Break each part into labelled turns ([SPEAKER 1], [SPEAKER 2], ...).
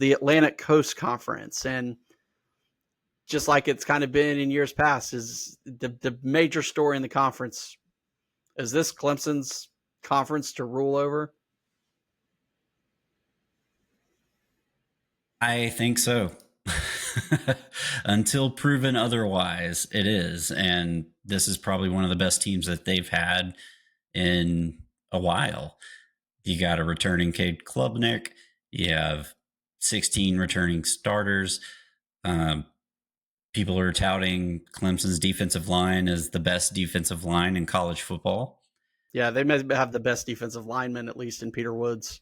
[SPEAKER 1] the Atlantic Coast Conference. And just like it's kind of been in years past, is the major story in the conference. Is this Clemson's conference to rule over?
[SPEAKER 2] I think so. Until proven otherwise, it is. And this is probably one of the best teams that they've had in a while. You got a returning Cade Klubnik. You have 16 returning starters. People are touting Clemson's defensive line as the best defensive line in college football.
[SPEAKER 1] Yeah, they may have the best defensive lineman, at least in Peter Woods.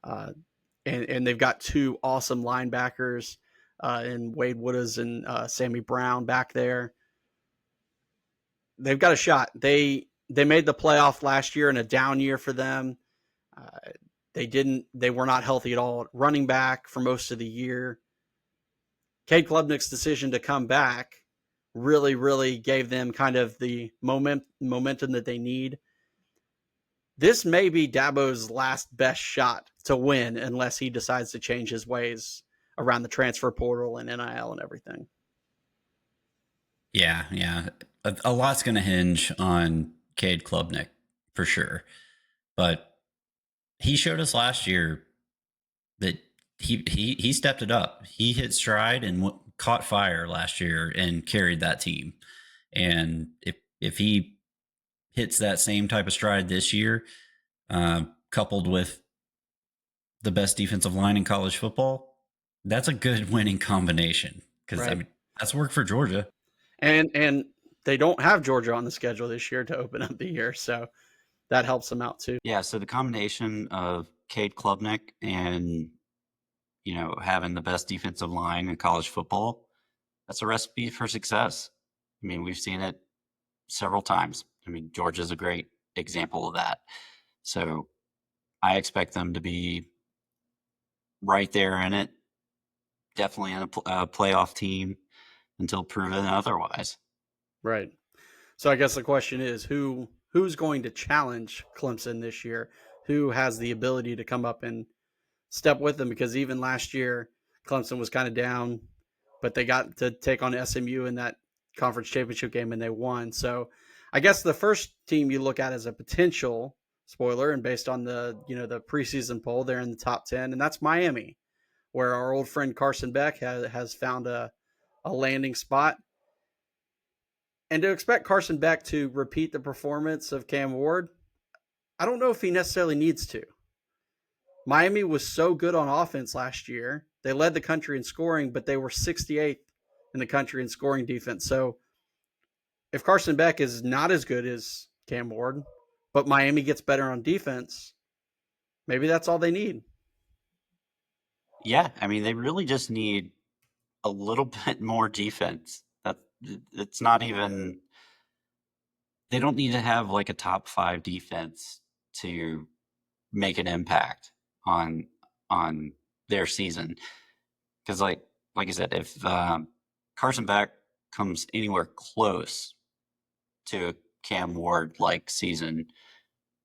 [SPEAKER 1] And they've got two awesome linebackers in Wade Wooders and Sammy Brown back there. They've got a shot. They made the playoff last year in a down year for them. They were not healthy at all at running back for most of the year. Cade Klubnik's decision to come back really, really gave them kind of the momentum that they need. This may be Dabo's last best shot to win unless he decides to change his ways around the transfer portal and NIL and everything.
[SPEAKER 2] Yeah. A lot's going to hinge on Cade Klubnik for sure. But he showed us last year that he stepped it up. He hit stride and caught fire last year and carried that team. And if he hits that same type of stride this year, coupled with the best defensive line in college football, that's a good winning combination. Because
[SPEAKER 1] right.
[SPEAKER 2] I mean, that's worked for Georgia.
[SPEAKER 1] And they don't have Georgia on the schedule this year to open up the year, so that helps them out too.
[SPEAKER 2] Yeah, so the combination of Cade Klubnik and having the best defensive line in college football, that's a recipe for success. I mean, we've seen it several times. I mean, Georgia's a great example of that. So I expect them to be right there in it, definitely in a playoff team until proven otherwise.
[SPEAKER 1] Right. So I guess the question is who's going to challenge Clemson this year? Who has the ability to come up and step with them? Because even last year, Clemson was kind of down, but they got to take on SMU in that conference championship game and they won. So I guess the first team you look at as a potential spoiler, and based on the preseason poll, they're in the top 10, and that's Miami, where our old friend Carson Beck has found a landing spot. And to expect Carson Beck to repeat the performance of Cam Ward, I don't know if he necessarily needs to. Miami was so good on offense last year. They led the country in scoring, but they were 68th in the country in scoring defense. So if Carson Beck is not as good as Cam Ward, but Miami gets better on defense, maybe that's all they need.
[SPEAKER 2] Yeah, I mean, they really just need a little bit more defense. It's not even, they don't need to have like a top 5 defense to make an impact on their season. Because like I said, if Carson Beck comes anywhere close to a Cam Ward like season,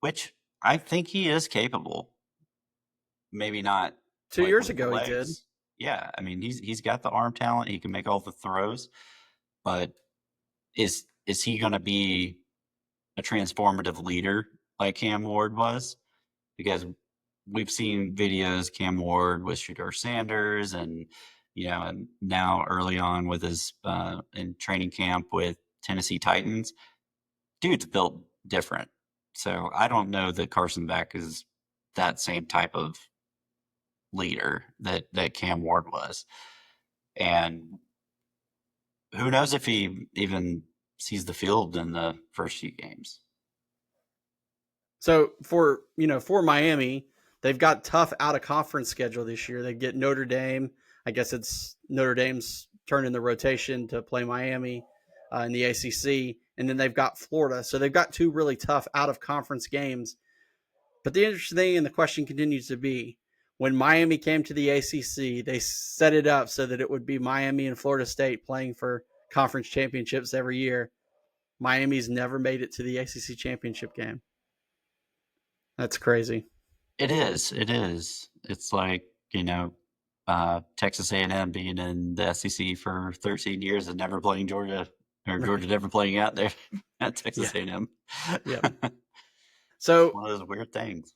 [SPEAKER 2] which I think he is capable, maybe not
[SPEAKER 1] 2 years ago he did.
[SPEAKER 2] Yeah, I mean he's got the arm talent, he can make all the throws, but is he going to be a transformative leader like Cam Ward was? Because we've seen videos Cam Ward with Shedeur Sanders, and and now early on with his in training camp with Tennessee Titans, dude's built different. So I don't know that Carson Beck is that same type of leader that Cam Ward was. And who knows if he even sees the field in the first few games.
[SPEAKER 1] So for Miami, they've got tough out of conference schedule this year. They get Notre Dame. I guess it's Notre Dame's turn in the rotation to play Miami in the ACC. And then they've got Florida. So they've got 2 really tough out of conference games. But the interesting thing, and the question continues to be, when Miami came to the ACC, they set it up so that it would be Miami and Florida State playing for conference championships every year. Miami's never made it to the ACC championship game. That's crazy.
[SPEAKER 2] It is. It's like, Texas A&M being in the SEC for 13 years and never playing Georgia, or Georgia never playing out there at Texas A&M.
[SPEAKER 1] Yeah.
[SPEAKER 2] It's
[SPEAKER 1] So
[SPEAKER 2] one of those weird things.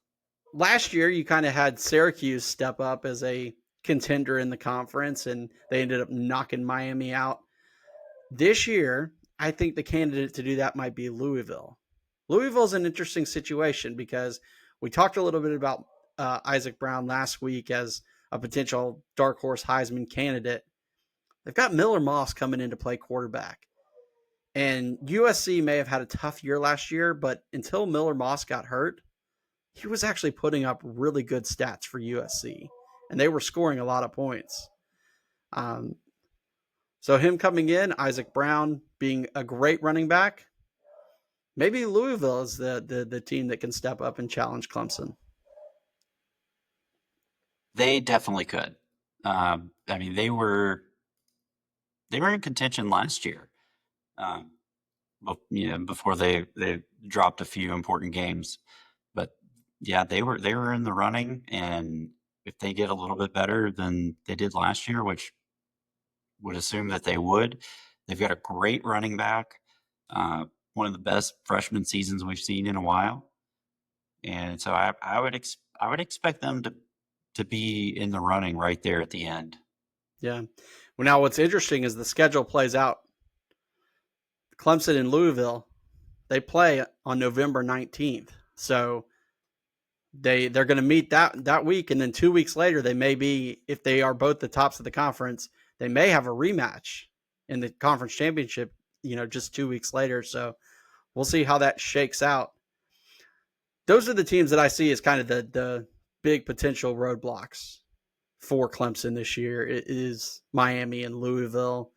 [SPEAKER 1] last year, you kind of had Syracuse step up as a contender in the conference, and they ended up knocking Miami out. This year, I think the candidate to do that might be Louisville. Louisville's an interesting situation because we talked a little bit about Isaac Brown last week as a potential dark horse Heisman candidate. They've got Miller Moss coming in to play quarterback. And USC may have had a tough year last year, but until Miller Moss got hurt, he was actually putting up really good stats for USC. And they were scoring a lot of points. So him coming in, Isaac Brown being a great running back, maybe Louisville is the team that can step up and challenge Clemson.
[SPEAKER 2] They definitely could. I mean, they were in contention last year. Before they dropped a few important games, but yeah, they were in the running, and if they get a little bit better than they did last year, which would assume that they would, they've got a great running back, one of the best freshman seasons we've seen in a while, and so I would expect them to be in the running right there at the end.
[SPEAKER 1] Yeah. Well, now what's interesting is the schedule plays out. Clemson and Louisville, they play on November 19th. So they're going to meet that week, and then 2 weeks later, they may be, if they are both the tops of the conference, they may have a rematch in the conference championship, just 2 weeks later. So we'll see how that shakes out. Those are the teams that I see as kind of the big potential roadblocks for Clemson this year. It is Miami and Louisville.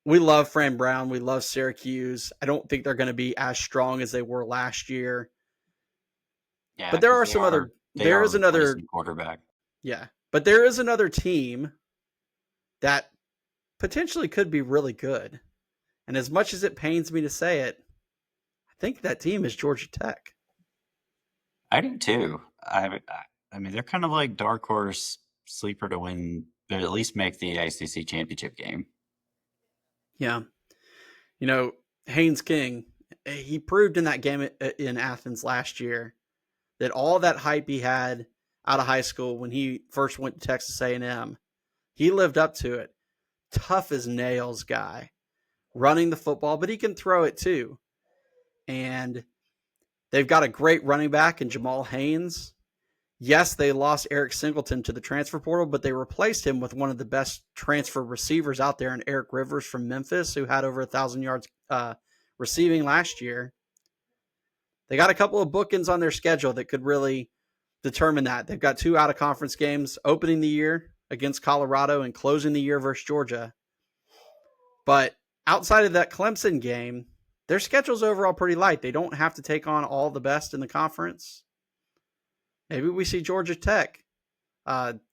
[SPEAKER 1] We love Fran Brown. We love Syracuse. I don't think they're going to be as strong as they were last year.
[SPEAKER 2] Yeah,
[SPEAKER 1] but there are some other. There is another
[SPEAKER 2] quarterback.
[SPEAKER 1] Yeah, but there is another team that potentially could be really good. And as much as it pains me to say it, I think that team is Georgia Tech.
[SPEAKER 2] I do too. I mean, they're kind of like dark horse sleeper to win, but at least make the ACC Championship game.
[SPEAKER 1] Yeah. Haynes King, he proved in that game in Athens last year that all that hype he had out of high school when he first went to Texas A&M, he lived up to it. Tough as nails guy, running the football, but he can throw it too. And they've got a great running back in Jamal Haynes. Yes, they lost Eric Singleton to the transfer portal, but they replaced him with one of the best transfer receivers out there in Eric Rivers from Memphis, who had over 1,000 yards receiving last year. They got a couple of bookends on their schedule that could really determine that. They've got 2 out-of-conference games, opening the year against Colorado and closing the year versus Georgia. But outside of that Clemson game, their schedule's overall pretty light. They don't have to take on all the best in the conference. Maybe we see Georgia Tech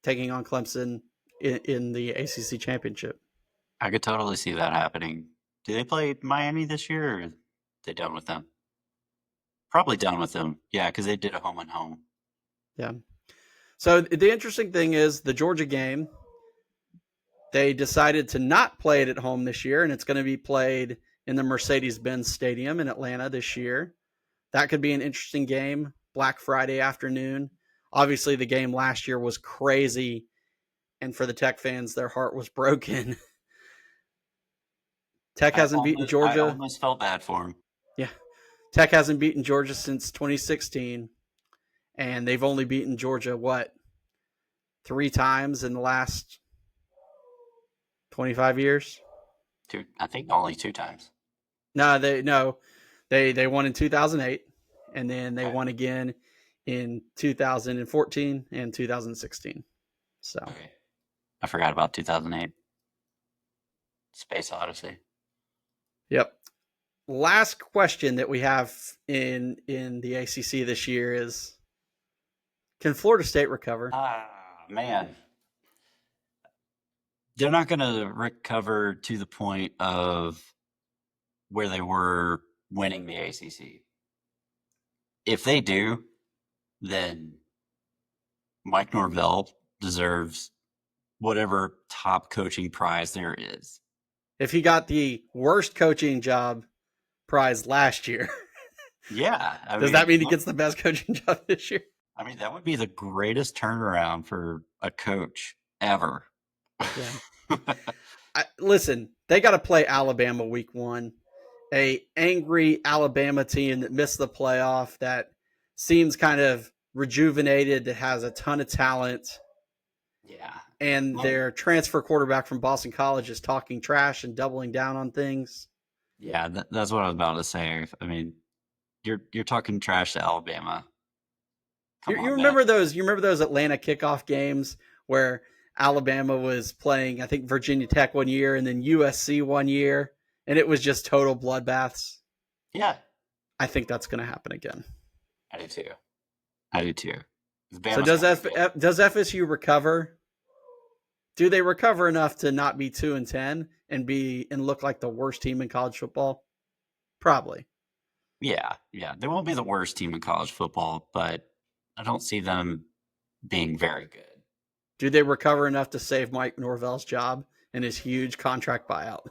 [SPEAKER 1] taking on Clemson in the ACC Championship.
[SPEAKER 2] I could totally see that happening. Do they play Miami this year, or are they done with them? Probably done with them. Yeah, because they did a home and home.
[SPEAKER 1] Yeah. So the interesting thing is the Georgia game, they decided to not play it at home this year, and it's going to be played in the Mercedes-Benz Stadium in Atlanta this year. That could be an interesting game. Black Friday afternoon. Obviously, the game last year was crazy, and for the Tech fans, their heart was broken. Tech hasn't beaten Georgia.
[SPEAKER 2] I almost felt bad for them.
[SPEAKER 1] Yeah. Tech hasn't beaten Georgia since 2016, and they've only beaten Georgia, 3 times in the last 25 years?
[SPEAKER 2] I think only 2 times.
[SPEAKER 1] No, they won in 2008. And then they won again in 2014 and 2016. So
[SPEAKER 2] okay. I forgot about 2008. Space Odyssey.
[SPEAKER 1] Yep. Last question that we have in the ACC this year is, can Florida State recover?
[SPEAKER 2] Man. They're not going to recover to the point of where they were winning the ACC. If they do, then Mike Norvell deserves whatever top coaching prize there is.
[SPEAKER 1] If he got the worst coaching job prize last year,
[SPEAKER 2] yeah,
[SPEAKER 1] does that mean he gets the best coaching job this year?
[SPEAKER 2] I mean, that would be the greatest turnaround for a coach ever.
[SPEAKER 1] Yeah. Listen, they got to play Alabama week 1, a angry Alabama team that missed the playoff, that seems kind of rejuvenated, that has a ton of talent.
[SPEAKER 2] Yeah.
[SPEAKER 1] And their transfer quarterback from Boston College is talking trash and doubling down on things.
[SPEAKER 2] Yeah, that's what I was about to say. I mean, you're talking trash to Alabama.
[SPEAKER 1] You remember those? You remember those Atlanta kickoff games where Alabama was playing, I think, Virginia Tech one year and then USC one year, and it was just total bloodbaths?
[SPEAKER 2] Yeah,
[SPEAKER 1] I think that's going to happen again.
[SPEAKER 2] I do too.
[SPEAKER 1] So does FSU recover? Do they recover enough to not be 2-10 and look like the worst team in college football? Probably.
[SPEAKER 2] Yeah. They won't be the worst team in college football, but I don't see them being very good.
[SPEAKER 1] Do they recover enough to save Mike Norvell's job and his huge contract buyout?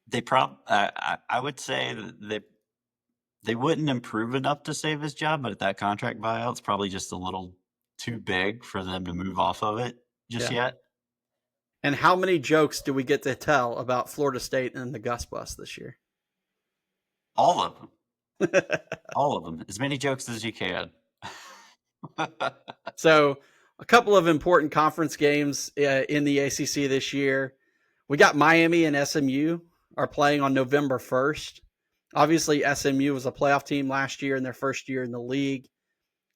[SPEAKER 2] They I would say that they wouldn't improve enough to save his job, but that contract buyout's probably just a little too big for them to move off of it just yet.
[SPEAKER 1] And how many jokes do we get to tell about Florida State and the Gus Bus this year?
[SPEAKER 2] All of them. All of them. As many jokes as you can.
[SPEAKER 1] So, a couple of important conference games in the ACC this year. We got Miami and SMU are playing on November 1st. Obviously, SMU was a playoff team last year in their first year in the league.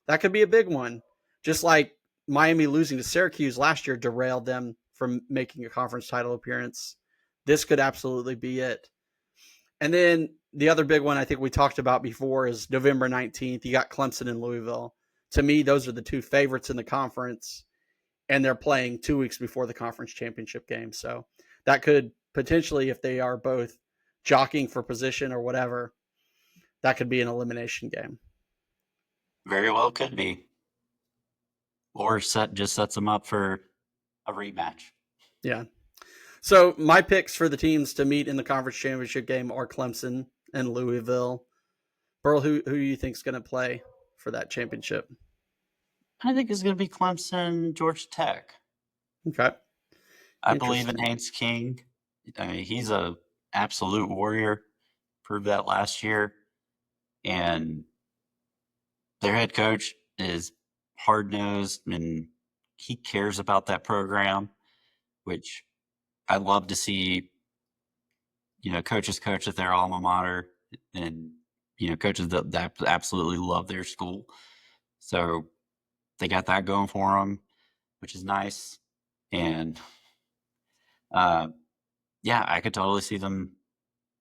[SPEAKER 1] That could be a big one. Just like Miami losing to Syracuse last year derailed them from making a conference title appearance. This could absolutely be it. And then the other big one I think we talked about before is November 19th. You got Clemson and Louisville. To me, those are the two favorites in the conference, and they're playing 2 weeks before the conference championship game. So that could potentially, if they are both jockeying for position or whatever, that could be an elimination game.
[SPEAKER 2] Very well could be. Or just sets them up for a rematch.
[SPEAKER 1] Yeah. So my picks for the teams to meet in the conference championship game are Clemson and Louisville. Burl, who do you think is going to play for that championship?
[SPEAKER 2] I think it's going to be Clemson, Georgia Tech.
[SPEAKER 1] Okay.
[SPEAKER 2] I believe in Haynes King. I mean, he's a absolute warrior. Proved that last year. And their head coach is hard-nosed and he cares about that program, which I love to see, coaches coach at their alma mater and, coaches that absolutely love their school. So they got that going for them, which is nice. And, I could totally see them.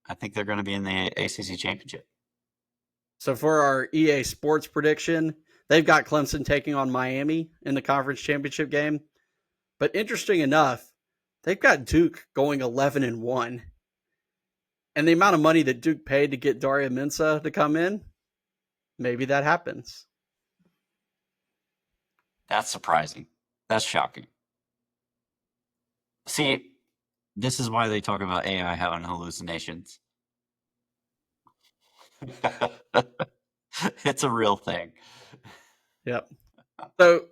[SPEAKER 2] I think they're going to be in the ACC Championship.
[SPEAKER 1] So for our EA Sports prediction, they've got Clemson taking on Miami in the conference championship game. But interesting enough, they've got Duke going 11-1. And the amount of money that Duke paid to get Daria Mensah to come in, maybe that happens.
[SPEAKER 2] That's surprising. That's shocking. See, this is why they talk about AI having hallucinations. It's a real thing.
[SPEAKER 1] Yep. So